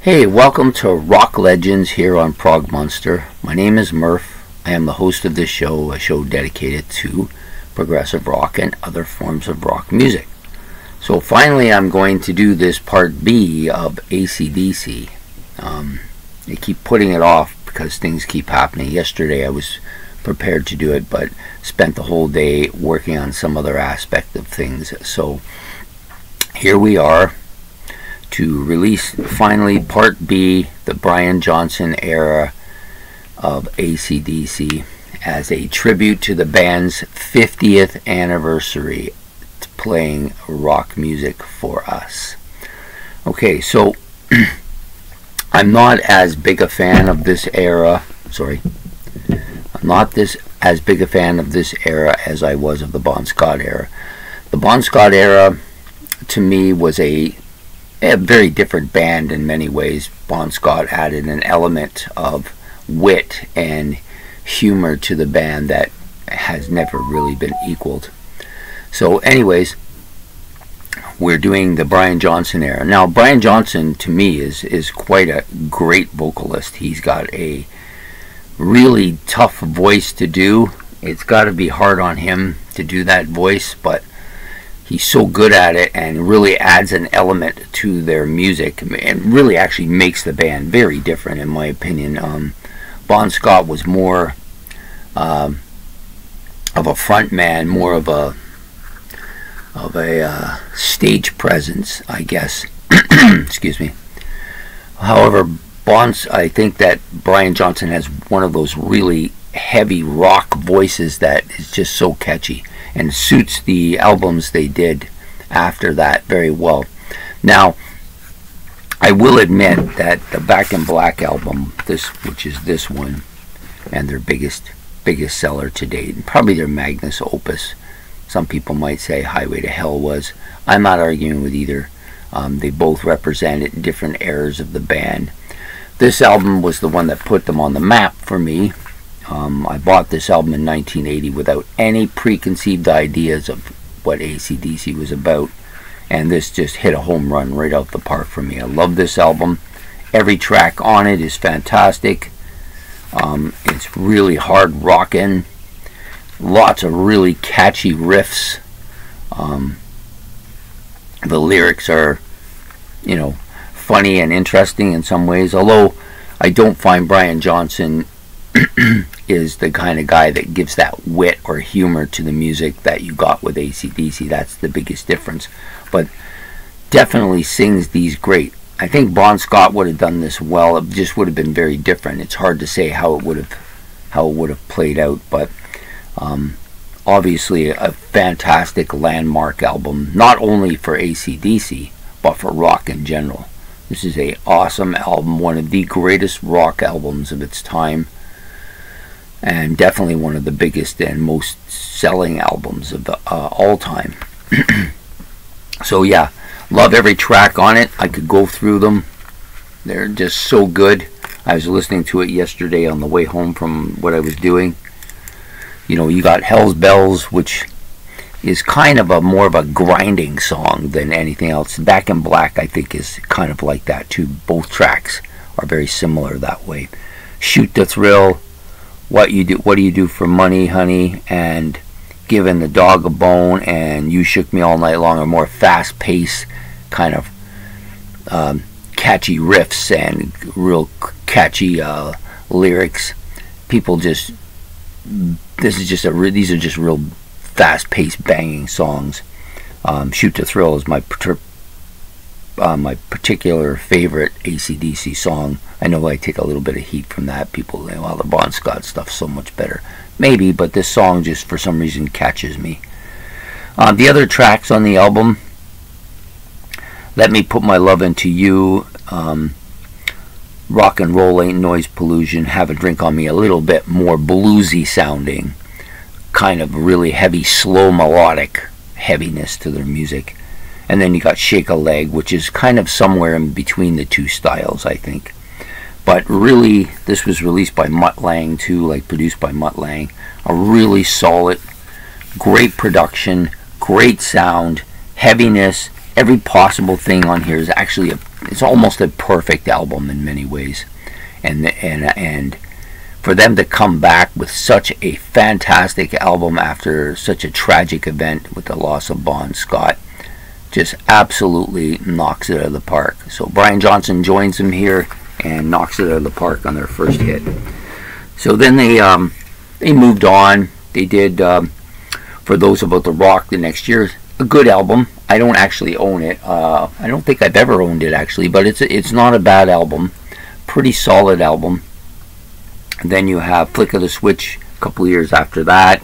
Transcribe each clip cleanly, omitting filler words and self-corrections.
Hey, welcome to Rock Legends here on Prog Monster. My name is Murph. I am the host of this show, a show dedicated to progressive rock and other forms of rock music. So finally I'm going to do this part B of AC/DC. They keep putting it off because things keep happening. Yesterday I was prepared to do it, but spent the whole day working on some other aspect of things. So here we are to release finally part B, the Brian Johnson era of AC/DC, as a tribute to the band's 50th anniversary to playing rock music for us. Okay, so I'm not as big a fan of this era. I'm not as big a fan of this era as I was of the Bon Scott era. The Bon Scott era, to me, was a very different band in many ways. Bon Scott added an element of wit and humor to the band that has never really been equaled. So anyways, we're doing the Brian Johnson era. Now, Brian Johnson, to me, is quite a great vocalist. He's got a really tough voice to do. It's got to be hard on him to do that voice, but he's so good at it and really adds an element to their music and really actually makes the band very different, in my opinion. Bon Scott was more of a front man, more of a stage presence, I guess. Excuse me. However, I think that Brian Johnson has one of those really heavy rock voices that is just so catchy and suits the albums they did after that very well. Now, I will admit that the Back in Black album, which is this one, and their biggest seller to date, and probably their magnus opus, some people might say Highway to Hell was. I'm not arguing with either. They both represented different eras of the band. This album was the one that put them on the map for me. I bought this album in 1980 without any preconceived ideas of what AC/DC was about, and this just hit a home run right out the park for me. I love this album. Every track on it is fantastic. It's really hard rockin', lots of really catchy riffs. The lyrics are, funny and interesting in some ways, although I don't find Brian Johnson is the kind of guy that gives that wit or humor to the music that you got with AC/DC. That's the biggest difference, but definitely sings these great. I think Bon Scott would have done this well. It just would have been very different. It's hard to say how it would have played out, but obviously a fantastic landmark album, not only for AC/DC but for rock in general. This is an awesome album, one of the greatest rock albums of its time, and definitely one of the biggest and most selling albums of all time. So yeah, love every track on it. I could go through them. They're just so good. I was listening to it yesterday on the way home from what I was doing. You got Hell's Bells, which is kind of more of a grinding song than anything else. Back in Black, I think, is kind of like that too. Both tracks are very similar that way. Shoot the Thrill, What Do You Do for Money, Honey, and Giving the Dog a Bone, and You Shook Me All Night Long are more fast-paced, kind of catchy riffs and real catchy lyrics. These are just real fast-paced, banging songs. Shoot the Thrill is my particular favorite AC/DC song. I know I take a little bit of heat from that. People say, well, the Bon Scott stuff's so much better. Maybe, but this song just for some reason catches me. The other tracks on the album, Let Me Put My Love Into You, Rock and Roll Ain't Noise Pollution, Have a Drink on Me, a little bit more bluesy sounding, kind of really heavy, slow melodic heaviness to their music. And then you got Shake a Leg, which is kind of somewhere in between the two styles, I think. But really, this was released by Mutt Lange too, like produced by Mutt Lange. A really solid, great production, great sound, heaviness, every possible thing on here is actually it's almost a perfect album in many ways, and for them to come back with such a fantastic album after such a tragic event with the loss of Bon Scott just absolutely knocks it out of the park. So Brian Johnson joins them here and knocks it out of the park on their first hit. So then they moved on. They did For Those About to Rock the next year, a good album. I don't actually own it. I don't think I've ever owned it actually, but it's not a bad album. Pretty solid album. And then you have Flick of the Switch a couple of years after that.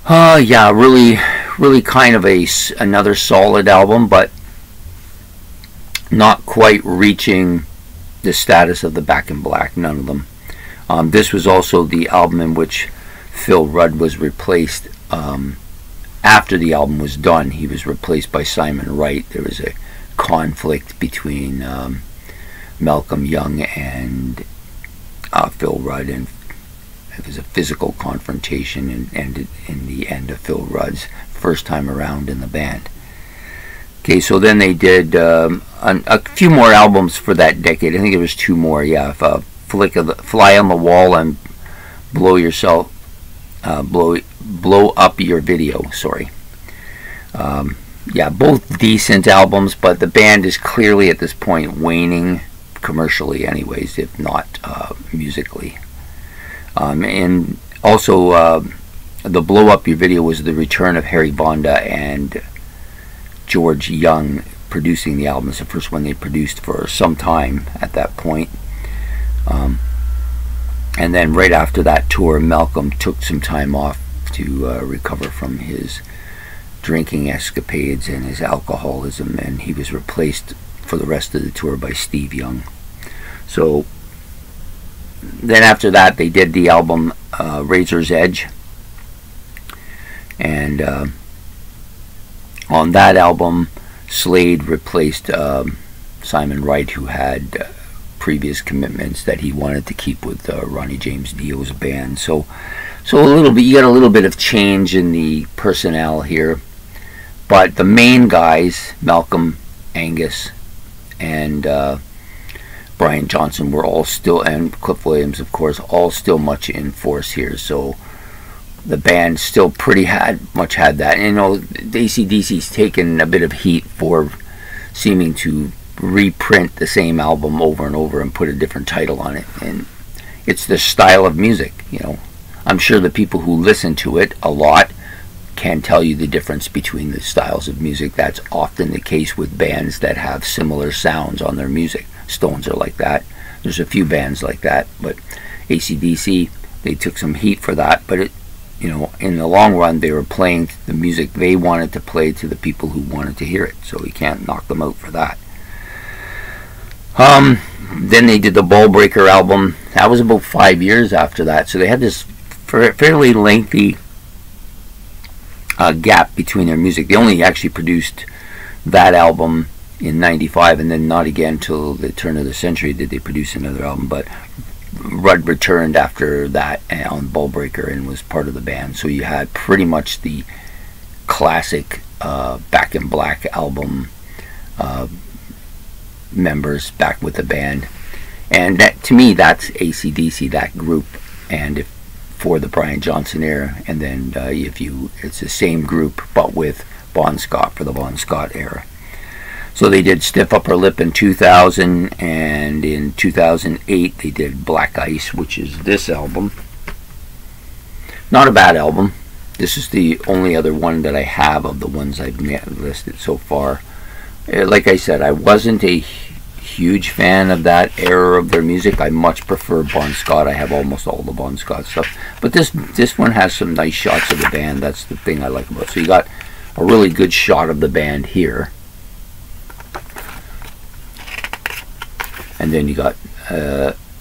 Yeah, really kind of another solid album, but not quite reaching the status of the Back in Black, none of them. This was also the album in which Phil Rudd was replaced. After the album was done, he was replaced by Simon Wright. There was a conflict between Malcolm Young and Phil Rudd, and it was a physical confrontation, and ended in the end of Phil Rudd's first time around in the band. Okay, so then they did a few more albums for that decade. I think it was 2 more. Yeah, Fly on the Wall and Blow Up Your Video. Sorry. Yeah, both decent albums, but the band is clearly at this point waning commercially, anyways, if not musically. And also, the Blow Up Your Video was the return of Harry Bonda and George Young producing the album. It's the first one they produced for some time at that point. And then right after that tour, Malcolm took some time off to recover from his drinking escapades and his alcoholism, and he was replaced for the rest of the tour by Steve Young. So then after that, they did the album Razor's Edge, and on that album, Slade replaced Simon Wright, who had previous commitments that he wanted to keep with Ronnie James Dio's band. So a little bit, you got a little bit of change in the personnel here, but the main guys, Malcolm, Angus, and Brian Johnson, were all still, and Cliff Williams, of course, all still much in force here. So the band still pretty much had that. And, you know, AC/DC's taken a bit of heat for seeming to reprint the same album over and over and put a different title on it. And it's the style of music, you know. I'm sure the people who listen to it a lot can tell you the difference between the styles of music. That's often the case with bands that have similar sounds on their music. Stones are like that. There's a few bands like that, but AC/DC, they took some heat for that, but it, you know, in the long run, they were playing the music they wanted to play to the people who wanted to hear it, so you can't knock them out for that. Then they did the Ballbreaker album. That was about 5 years after that, so they had this fairly lengthy gap between their music. They only actually produced that album in '95, and then not again till the turn of the century did they produce another album. But Rudd returned after that on Ballbreaker and was part of the band. So you had pretty much the classic Back in Black album members back with the band, and that, to me, that's AC/DC, that group. And for the Brian Johnson era, and then it's the same group but with Bon Scott for the Bon Scott era. So they did Stiff Upper Lip in 2000, and in 2008 they did Black Ice, which is this album. Not a bad album. This is the only other one that I have of the ones I've listed so far. Like I said, I wasn't a huge fan of that era of their music. I much prefer Bon Scott. I have almost all the Bon Scott stuff, but this one has some nice shots of the band. That's the thing I like about it. So you got a really good shot of the band here, and then you got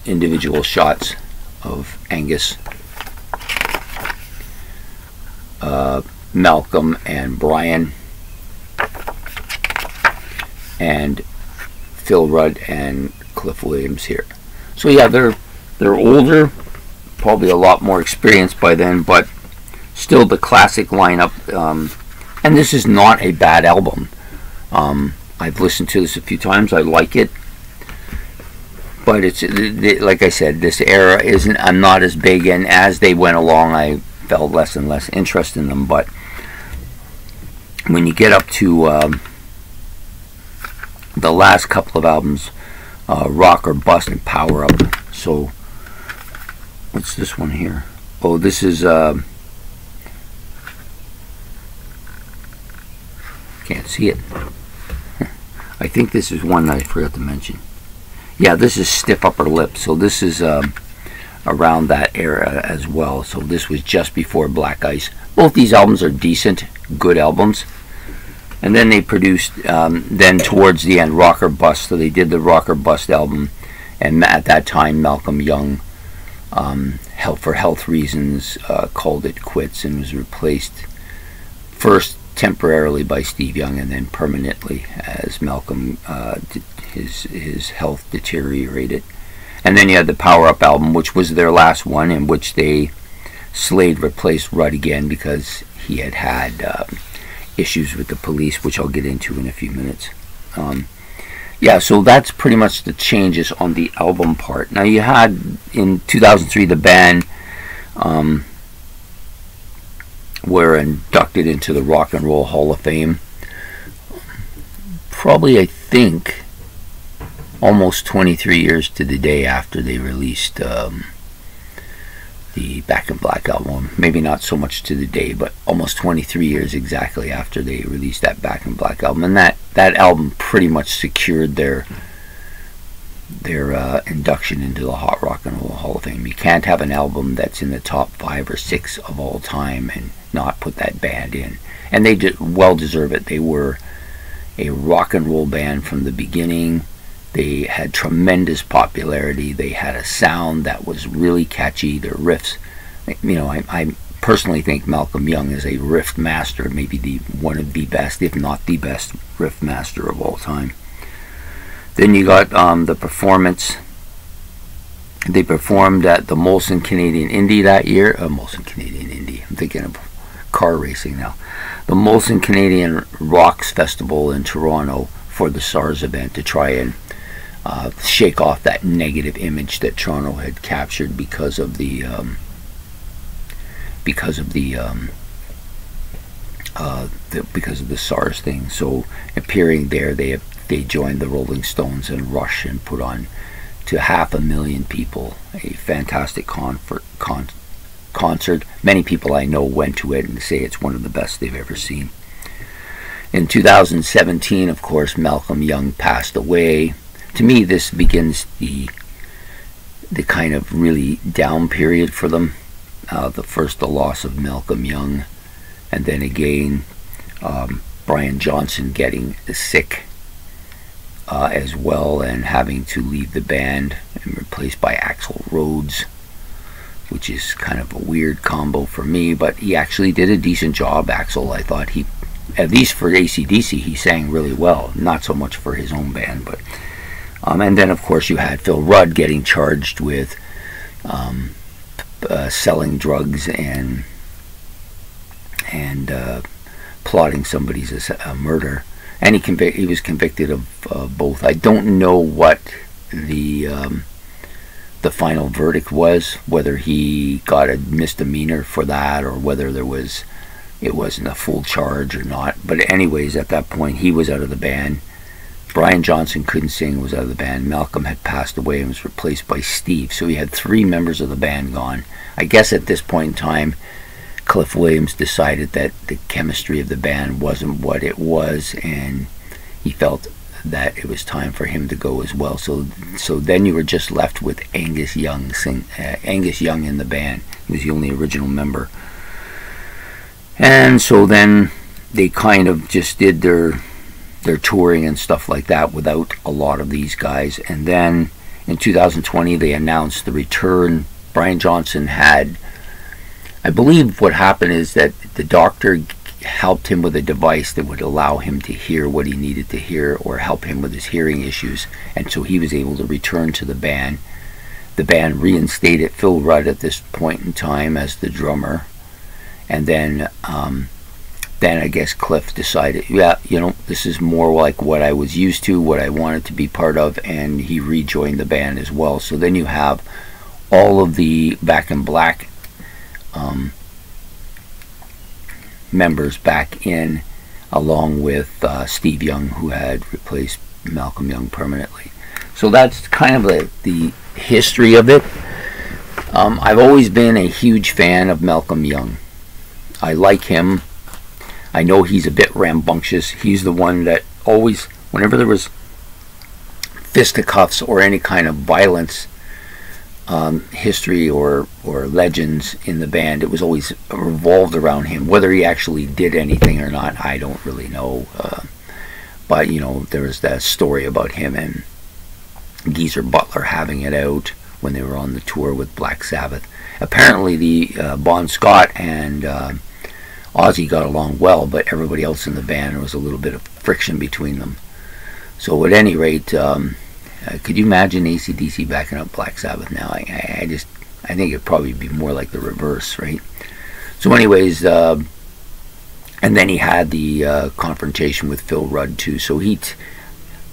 individual shots of Angus, Malcolm, and Brian, and Phil Rudd and Cliff Williams here. So yeah, they're older, probably a lot more experienced by then, but still the classic lineup. And this is not a bad album. I've listened to this a few times. I like it, but it's like I said, this era isn't. I'm not as big, and as they went along, I felt less and less interest in them. But when you get up to the last couple of albums, Rock or Bust and Power Up. So what's this one here? Oh, this is can't see it. I think this is one that I forgot to mention. Yeah, this is Stiff Upper Lip. So this is around that era as well. So this was just before Black Ice. Both these albums are decent, good albums. And then they produced, then towards the end, Rock or Bust. So they did the Rock or Bust album. And at that time, Malcolm Young, for health reasons, called it quits and was replaced first temporarily by Steve Young and then permanently as Malcolm, his health deteriorated. And then you had the Power Up album, which was their last one, in which Slade replaced Rudd again because he had issues with the police, which I'll get into in a few minutes. Yeah, so that's pretty much the changes on the album part. Now you had in 2003 the band were inducted into the Rock and Roll Hall of Fame. Probably, I think, almost 23 years to the day after they released the Back in Black album. Maybe not so much to the day, but almost 23 years exactly after they released that Back in Black album. And that album pretty much secured their induction into the Hot Rock and Roll Hall of Fame. You can't have an album that's in the top 5 or 6 of all time and not put that band in. And they well deserve it. They were a rock and roll band from the beginning. They had tremendous popularity. They had a sound that was really catchy. Their riffs, you know, I personally think Malcolm Young is a riff master, maybe one of the best, if not the best, riff master of all time. Then you got the performance. They performed at the Molson Canadian Indie that year. Molson Canadian Indie. I'm thinking of car racing now. The Molson Canadian Rocks Festival in Toronto for the SARS event to try and shake off that negative image that Toronto had captured because of the SARS thing. So appearing there, they joined the Rolling Stones and Rush and put on to 500,000 people a fantastic concert. Many people I know went to it and say it's one of the best they've ever seen. In 2017, of course, Malcolm Young passed away. To me, this begins the kind of really down period for them. The loss of Malcolm Young, and then again Brian Johnson getting sick as well and having to leave the band and replaced by Axl Rhodes, which is kind of a weird combo for me, but he actually did a decent job. Axl, I thought he, at least for AC/DC, he sang really well. Not so much for his own band, but and then of course you had Phil Rudd getting charged with selling drugs and plotting somebody's murder, and he was convicted of both. I don't know what the final verdict was, whether he got a misdemeanor for that or whether it wasn't a full charge or not. But anyways, at that point he was out of the band. Brian Johnson couldn't sing, was out of the band. Malcolm had passed away and was replaced by Steve. So he had 3 members of the band gone. I guess at this point in time, Cliff Williams decided that the chemistry of the band wasn't what it was, and he felt that it was time for him to go as well. So then you were just left with Angus Young in the band. He was the only original member. And so then they kind of just did their touring and stuff like that without a lot of these guys. And then in 2020 they announced the return. Brian Johnson had, I believe what happened is that the doctor helped him with a device that would allow him to hear what he needed to hear or help him with his hearing issues, and so he was able to return to the band. The band reinstated Phil Rudd at this point in time as the drummer, and then then I guess Cliff decided, yeah, you know, this is more like what I was used to, what I wanted to be part of, and he rejoined the band as well. So then you have all of the Back in Black members back in, along with Steve Young, who had replaced Malcolm Young permanently. So that's kind of the history of it. I've always been a huge fan of Malcolm Young. I like him. I know he's a bit rambunctious. He's the one that always, whenever there was fisticuffs or any kind of violence, history or legends in the band, it was always revolved around him. Whether he actually did anything or not, I don't really know. But, you know, there was that story about him and Geezer Butler having it out when they were on the tour with Black Sabbath. Apparently the Bon Scott and Ozzy got along well, but everybody else in the band, there was a little bit of friction between them. So at any rate, could you imagine AC/DC backing up Black Sabbath now? I think it'd probably be more like the reverse, right? So anyways, and then he had the confrontation with Phil Rudd too. So he,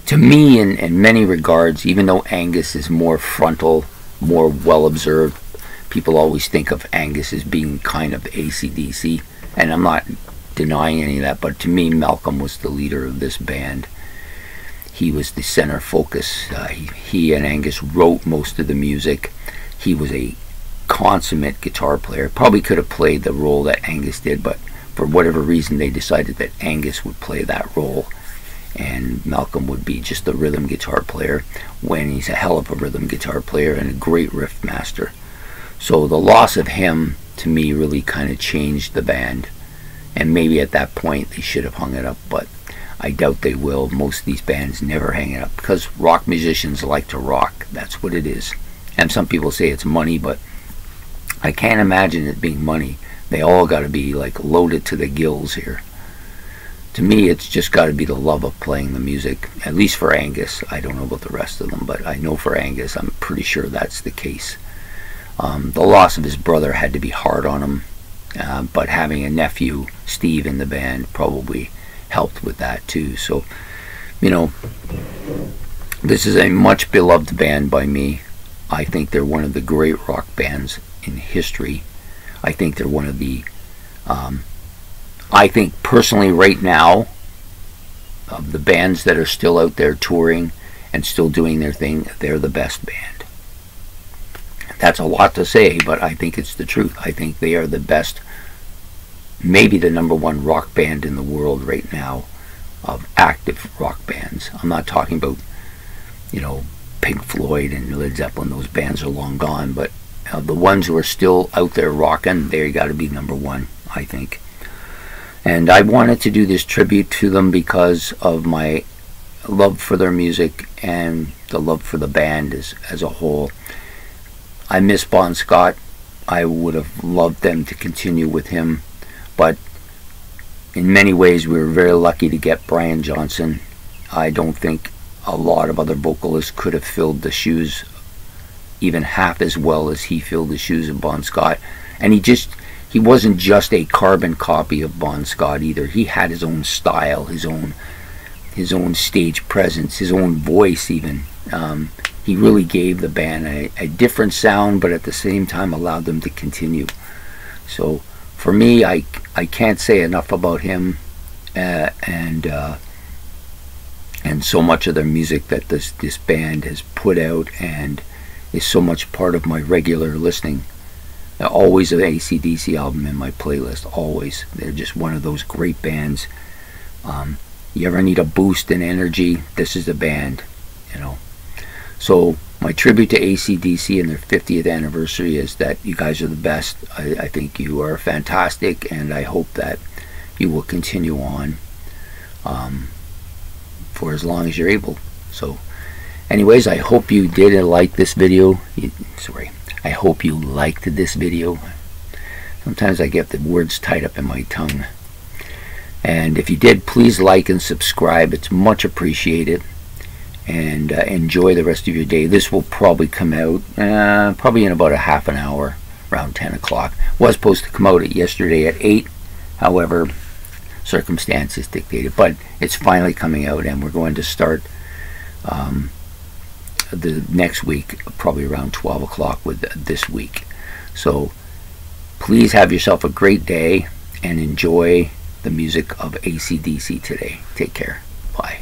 to me, in many regards, even though Angus is more frontal, more well observed, people always think of Angus as being kind of AC/DC. And I'm not denying any of that, but to me, Malcolm was the leader of this band. He was the center focus. He and Angus wrote most of the music. He was a consummate guitar player. Probably could have played the role that Angus did, but for whatever reason, they decided that Angus would play that role, and Malcolm would be just the rhythm guitar player, when he's a hell of a rhythm guitar player and a great riff master. So the loss of him, to me, really kind of changed the band, and maybe at that point they should have hung it up, but I doubt they will. Most of these bands never hang it up, because rock musicians like to rock. That's what it is. And some people say it's money, but I can't imagine it being money. They all got to be like loaded to the gills here. To me, it's just got to be the love of playing the music, at least for Angus. I don't know about the rest of them, but I know for Angus, I'm pretty sure that's the case. The loss of his brother had to be hard on him, but having a nephew, Steve, in the band probably helped with that too. So, you know, this is a much beloved band by me. I think they're one of the great rock bands in history. I think they're one of the, I think personally right now, of the bands that are still out there touring and still doing their thing, they're the best band. That's a lot to say, but I think it's the truth. I think they are the best, maybe the #1 rock band in the world right now, of active rock bands. I'm not talking about, you know, Pink Floyd and Led Zeppelin. Those bands are long gone, but the ones who are still out there rocking, they got to be #1, I think. And I wanted to do this tribute to them because of my love for their music and the love for the band as a whole. I miss Bon Scott. I would have loved them to continue with him, but in many ways we were very lucky to get Brian Johnson. I don't think a lot of other vocalists could have filled the shoes even half as well as he filled the shoes of Bon Scott. And he wasn't just a carbon copy of Bon Scott either. He had his own style, his own stage presence, his own voice even. He really gave the band a different sound, but at the same time allowed them to continue. So for me, I can't say enough about him, and so much of their music that this band has put out, and is so much part of my regular listening. Always an AC/DC album in my playlist, always. They're just one of those great bands. You ever need a boost in energy, this is the band, you know. So my tribute to AC/DC and their 50th anniversary is that you guys are the best. I think you are fantastic, and I hope that you will continue on for as long as you're able. So anyways, I hope you did like this video. I hope you liked this video. Sometimes I get the words tied up in my tongue. And if you did, please like and subscribe. It's much appreciated. And enjoy the rest of your day. This will probably come out probably in about a half an hour, around 10 o'clock. Was supposed to come out yesterday at 8. However, circumstances dictated. But it's finally coming out, and we're going to start the next week, probably around 12 o'clock with this week. So please have yourself a great day and enjoy the music of AC/DC today. Take care. Bye.